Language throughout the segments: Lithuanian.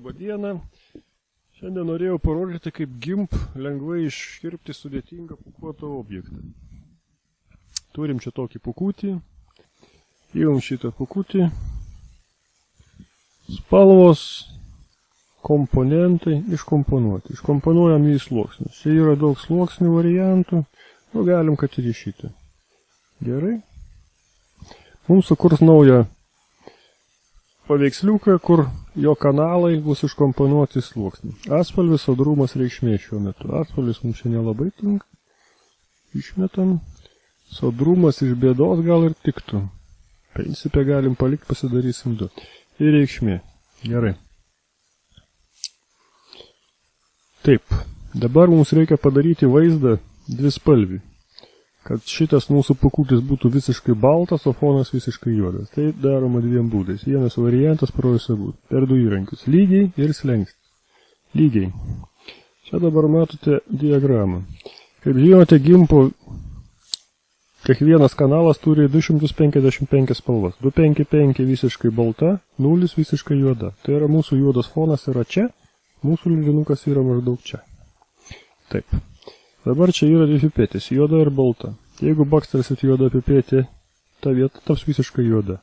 Labą dieną. Šiandien norėjau parodyti, kaip GIMP lengvai iškirpti sudėtingą pūkuotą objektą. Turim čia tokį pūkutį. Įvom šitą pūkutį. Spalvos, komponentai iškomponuoti. Iškomponuojam į sluoksnius. Čia yra daug sluoksnių variantų. Nu, galim, kad ir į šitą. Gerai. Mums sukurs naują paveiksliuką, kur jo kanalai bus iškomponuoti į sluoksnį. Atspalvis, sodrumas, reikšmė šiuo metu. Atspalvis mums čia nelabai tinka. Išmetam. Sodrumas iš bėdos gal ir tiktų. Principė galim palikti, pasidarysim du. Ir reikšmė. Gerai. Taip. Dabar mums reikia padaryti vaizdą dvispalvį. Kad šitas mūsų pūkutis būtų visiškai baltas, o fonas visiškai juodas. Tai daroma dviem būdais. Vienas variantas projektuose būtų. Per du įrankius. Lygiai ir slenkstis. Lygiai. Čia dabar matote diagramą. Kaip žinote, GIMP'o kiekvienas kanalas turi 255 spalvas. 255 visiškai balta, 0 visiškai juoda. Tai yra mūsų juodas fonas yra čia, mūsų ledinukas yra maždaug čia. Taip. Dabar čia yra dvi pipetės, juoda ir balta. Jeigu bakstelsit juoda pipetė, ta vieta taps visiškai juoda.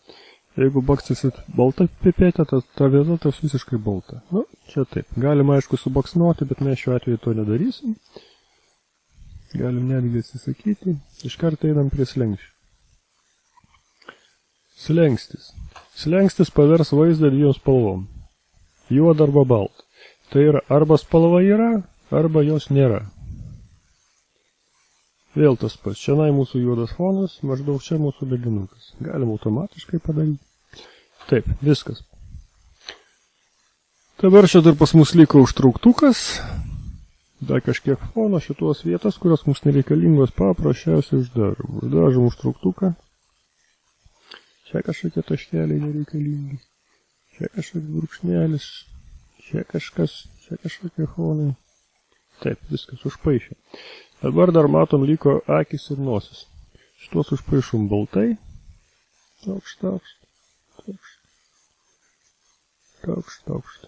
Jeigu bakstelsit balta pipetė, ta vieta taps visiškai balta. Nu, čia taip. Galim aišku subaksnuoti, bet mes šiuo atveju to nedarysim. Galim netgi atsisakyti. Iš karto einam prie slengsčių. Slengstis. Slengstis pavers vaizdą dviem spalvom. Juoda arba balta. Tai yra arba spalva yra, arba jos nėra. Vėl tas pats. Šiandien mūsų juodas fonas, maždaug čia mūsų ledinukas. Galim automatiškai padaryti. Taip, viskas. Dabar čia dar pas mus liko užtrauktukas. Dar kažkiek fono šitos vietos, kurios mums nereikalingos, paprasčiausiai uždažom. Uždažom užtrauktuką. Čia kažkokie taškeliai nereikalingi. Čia kažkoks brūkšnelis. Čia kažkas. Čia kažkokie fonai. Taip, viskas užpaišė. Dabar dar matom liko akis ir nosis. Šitos užpaišom baltai. Taukšt.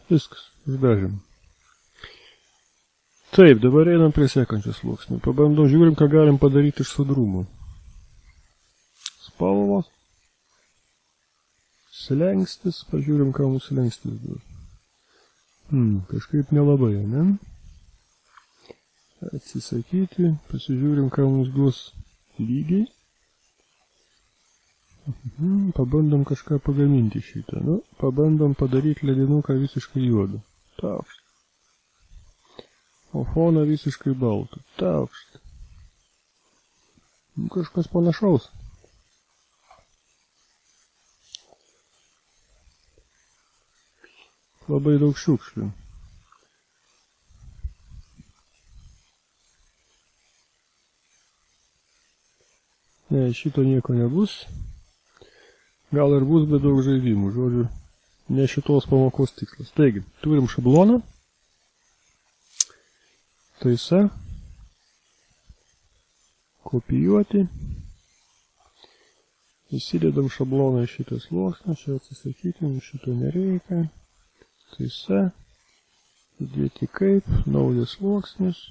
Viskas, uždažėm. Taip, dabar einam prie sekančios sluoksnių. Pabandom, žiūrim, ką galim padaryti iš sodrumo. Spalvos. Slengstis. Pažiūrim, ką mūsų slengstis duos. Kažkaip nelabai, ne? Atsisakyti, pasižiūrim, ką mums duos lygiai. Pabandom kažką pagaminti šitą. Nu, pabandom padaryti ledinuką visiškai juodą. Taukšt. O foną visiškai baltą. Taukšt. Kažkas panašaus. Labai daug šiukšlių. Ne, šito nieko nebus. Gal ir bus, bet daug žaidimų. Žodžiu, ne šitos pamokos tikslas. Taigi, turim šabloną. Taisa. Kopijuoti. Įsidedam šabloną į šitą sluoksnį. Čia atsisakyti, šito nereikia. Taisa. Įdėti kaip. Naujas sluoksnis.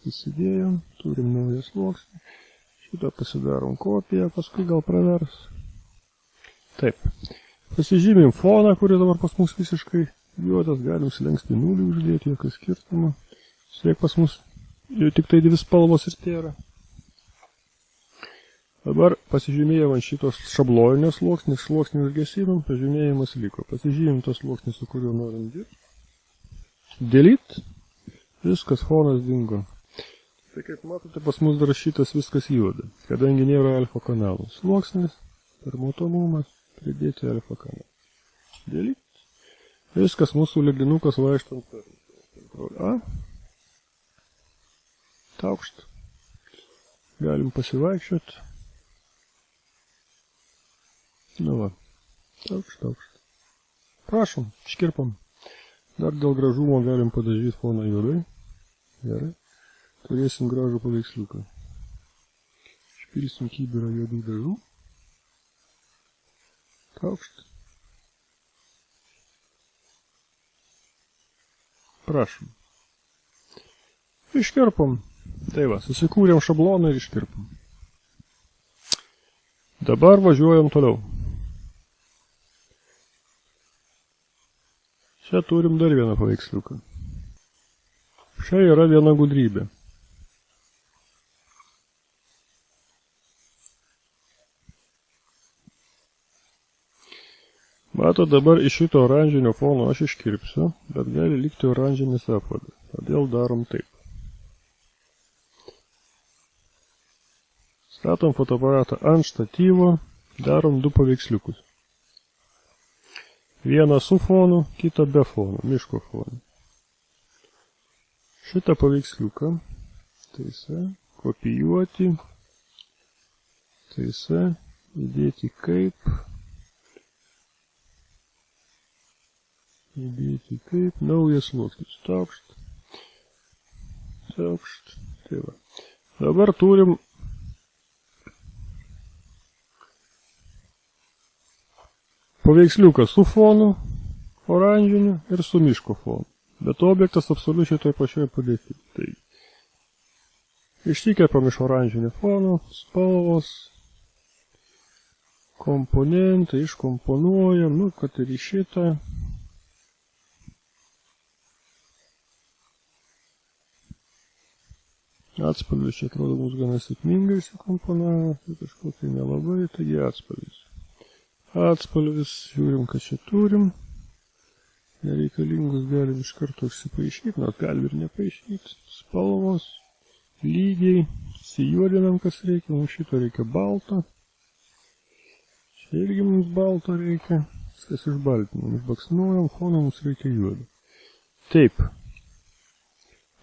Įsidėjom. Turim naują sluoksnį. Šitą pasidarom kopiją, paskui gal pravers. Taip. Pasižymim foną, kuris dabar pas mus visiškai juodas. Galim slengsti 0 uždėti, jokio skirtumo. Siek pas mus jau tik tai dvi spalvos ir tėra. Dabar pasižymėjom ant šitos šabloninės sluoksnės. Sluoksnį užgesinom, pažymėjimas liko. Pasižymim tos sluoksnį, su kuriuo norim dirbti. Delete. Viskas, fonas dingo. Tai kaip matote, pas mus dar šitas viskas juoda, kadangi nėra alfa kanalų. Sluoksnis, per matomumas, pridėti alfa kanalą. Delete. Viskas, mūsų ledinukas vaikštant per Ctrl A. Taukšt. Galim pasivaikščioti. Nu va. Taukšt. Prašom, iškirpam. Dar dėl gražumo galim padažyti foną juodai. Gerai. Turėsim gražų paveiksliuką. Išpilsim kibirą juodų dažų. Taukšt. Prašom. Iškirpom. Tai va, susikūrėm šabloną ir iškirpom. Dabar važiuojam toliau. Čia turim dar vieną paveiksliuką. Čia yra viena gudrybė. Mato, dabar iš šito oranžinio fono aš iškirpsiu, bet gali likti oranžinis apvadas. Todėl darom taip. Statom fotoaparatą ant štatyvo, darom du paveiksliukus. Vieną su fonu, kitą be fono, miško fonu. Šitą paveiksliuką, taisa, kopijuoti, taisa, įdėti kaip, naujas sluoksnis, taukšt, tai va. Dabar turim paveiksliuką su fonu, oranžiniu ir su miško fonu. Bet objektas absoliučiai toj pačioj padėti. Tai išsikirpam iš oranžinio fono, spalvos, komponentai, iškomponuojam, kad ir į šitą. Atspalvis čia atrodo mums gana sėkmingai įsikomponavo, tai kažkokiai nelabai, taigi atspalvis. Atspalvis, žiūrim, ką čia turim. Nereikalingus galim iš karto užsipaišyti, nors galim ir nepaišyti. Spalvos, lygiai, įsijuodinam, kas reikia, mums šito reikia balto. Čia irgi mums balto reikia, viskas išbaltinam, išbaksnuojam, foną mums reikia juodo. Taip,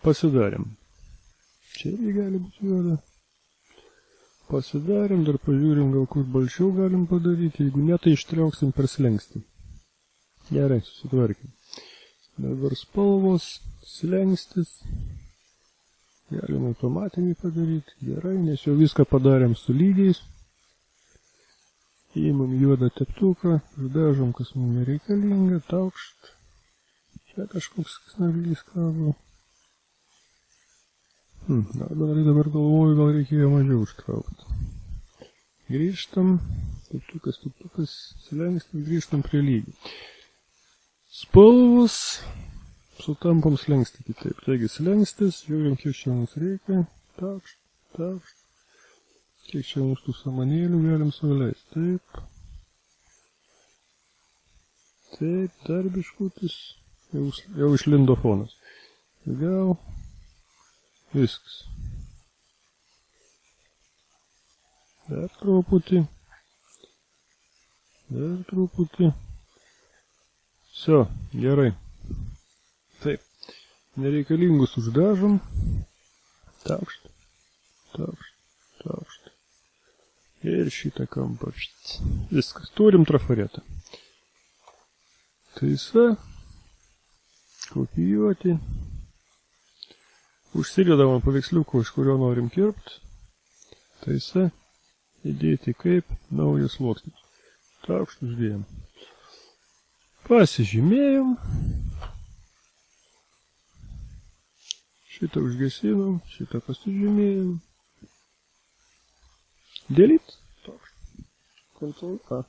pasidarėm. Čia irgi gali būti juoda. Pasidarėm, dar pažiūrim, gal kur balčiau galim padaryti, jeigu ne, tai ištrauksim per slengstį. Gerai, susitvarkim. Dabar spalvos, slengstis. Galim automatinį padaryti. Gerai, nes jau viską padarėm su lygiais. Įimam juodą teptuką, uždažom, kas mums nereikalinga, taukšt. Čia kažkoks snaglys kabo. Dabar galvoju, gal reikėjo mažiau užtraukti. Grįžtam, teptukas, slengstis, grįžtam prie lygių. Spalvos, sutampam slengstį kitaip. Taigi slengstis, žiūrim, kiek čia mums reikia. Taukšt. Kiek čia mums tų samanėlių galim suleisti. Taip, dar biškutis. Jau išlindo fonas. Gal. Viskas. Dar truputį. Все, gerai. Taip. Nereikalingus uždažom. Taukšt. Ir šitą kampą. Viskas. Turim trafaretą. Taisa. Kopijuoti. Užsidedam ant paveiksliuko, iš kurio norim kirpt. Taisa. Įdėti kaip naujas sluoksnis. Taukšt uždėjom. Pasižymėjom. Šitą užgesinom, šitą pasižymėjom. Delete. Taukšt. Ctrl A.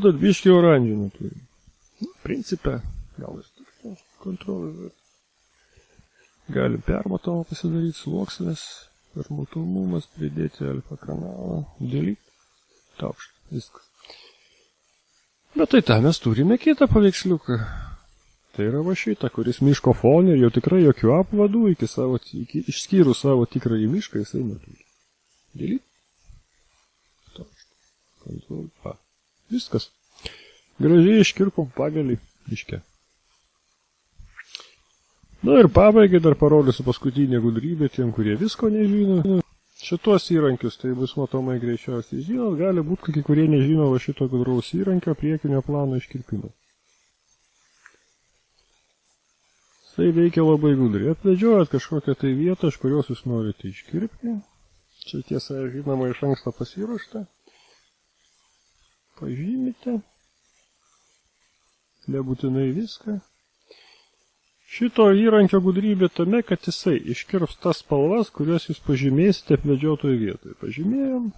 Тут biškį oranžinį turim. Principe, gal ir Ctrl V. Galim permatomą pasidaryti sluoksnis, permatomumas, pridėti alfa kanalą, delete, taukšt, viskas. Bet tai tą mes turime kitą paveiksliuką. Tai yra va šitą, kuris miško fone ir jau tikrai jokių apvadų išskyrus savo tikrąjį mišką jisai neturi. Delete, taukšt, Ctrl A. Viskas. Gražiai iškirpom pagalį miške. Na ir pabaigai dar parodysiu paskutinę gudrybę tiem, kurie visko nežino. Šitos įrankius, tai bus matomai greičiausiai žinot, gali būti, kad kai kurie nežino va šito gudraus įrankio priekinio plano iškirpimo. Tai veikia labai gudriai. Atvedžiojat kažkokią tai vietą, iš kurios jūs norite iškirpti. Čia tiesa, žinoma, iš anksto pasiruošta. Pažymite. Nebūtinai viską. Šito įrankio gudrybė tame, kad jisai iškirps tas spalvas, kurias jūs pažymėsite apvedžiotoje vietoje. Pažymėjom.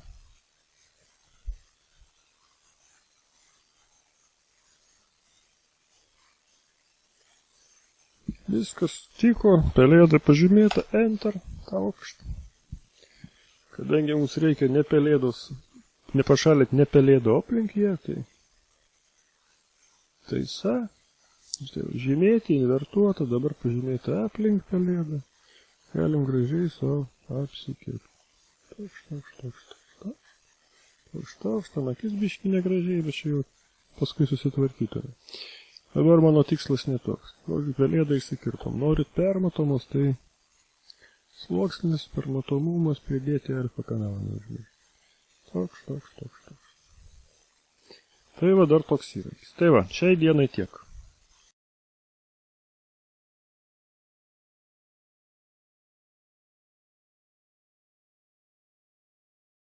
Viskas tiko, pelėda pažymėta, enter, taukšt. Kadangi mums reikia ne pelėdos, nepašalinti ne pelėdo aplink ją, tai taisa, žymėti, invertuota, dabar pažymėti aplink pelėdą. Galim gražiai savo apsikirpti. Takšt, akis biški negražiai, bet čia jau paskui susitvarkytume. Dabar mano tikslas netoks. Pelėdą išsikirtom. Norit permatomos, tai sluoksnis, permatomumas pridėti alfa kanalą. Takšt. Tai va dar toks įrankis. Tai va, šiai dienai tiek.